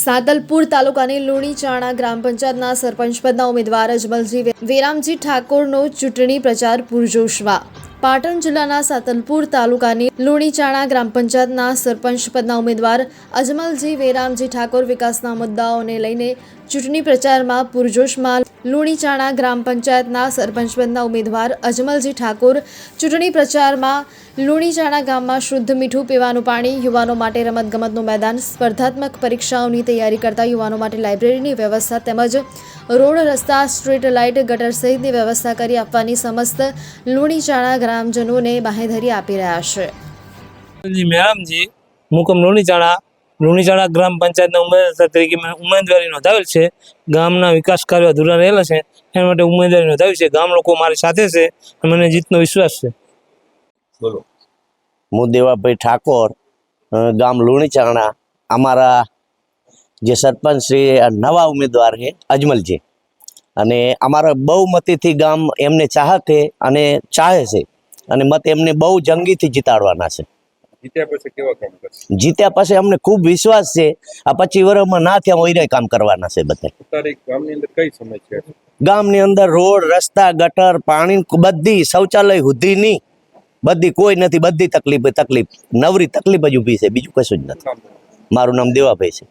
સાતલપુર તાલુકાની લુણીચાણા ગ્રામ પંચાયતના સરપંચ પદના ઉમેદવાર અજમલજી વેરામજી ઠાકોરનો ચૂંટણી પ્રચાર પૂરજોશમાં। પાટણ જિલ્લાના સાતલપુર તાલુકાની લુણીચાણા ગ્રામ પંચાયતના સરપંચ પદના ઉમેદવાર અજમલજી વેરામજી ઠાકોર વિકાસના મુદ્દાઓને લઈને ચૂંટણી પ્રચારમાં પૂરજોશમાં। લુણીચાણા ગ્રામ પંચાયતના સરપંચ પદના ઉમેદવાર અજમલજી ઠાકોર ચૂંટણી પ્રચારમાં લુણીચાણા ગામમાં શુદ્ધ મીઠું પીવાનું પાણી, યુવાનો માટે રમતગમતનું મેદાન, સ્પર્ધાત્મક પરીક્ષાઓની તૈયારી કરતા યુવાનો માટે લાઇબ્રેરીની વ્યવસ્થા તેમજ રોડ, રસ્તા, સ્ટ્રીટ લાઇટ, ગટર સહિતની વ્યવસ્થા કરી આપવાની સમસ્ત લુણીચાણા ગ્રામજનોને બાહેધરી આપી રહ્યા છે। મેરામજી મુકમ લુણીચાણા ગ્રામ પંચાયતના ઉમેદવાર તરીકે ઉમેદવારી નોંધાવેલ છે। ગામના વિકાસ કાર્યો અધૂરા રહેલા છે, એના માટે ઉમેદવારી નોંધાવી છે। ગામ લોકો મારી સાથે છે અને મને જીતનો વિશ્વાસ છે। બોલો। હું દેવાભાઈ ઠાકોર, ગામ લુણીચાણા। અમારા જે સરપંચ શ્રી નવા ઉમેદવાર છે અજમલજી, અને અમારા બહુમતીથી ગામ એમને ચાહતે અને ચાહે છે, અને મત એમને બહુ જંગીથી જીતાડવાના છે। જીત્યા પછી કેવા કામ કરશે? જીત્યા પછી અમને ખૂબ વિશ્વાસ છે, આ 25 વર્ષમાં ના થયા હોય કામ કરવાના છે બધા। અત્યારે ગામની અંદર કઈ સમસ્યા છે? ગામની અંદર રોડ, રસ્તા, ગટર, પાણી, બધી શૌચાલય સુધીની બધી કોઈ નથી, બધી તકલીફ નવરી તકલીફ જ ઊભી છે, બીજું કશું જ નથી। મારું નામ દેવાભાઈ છે।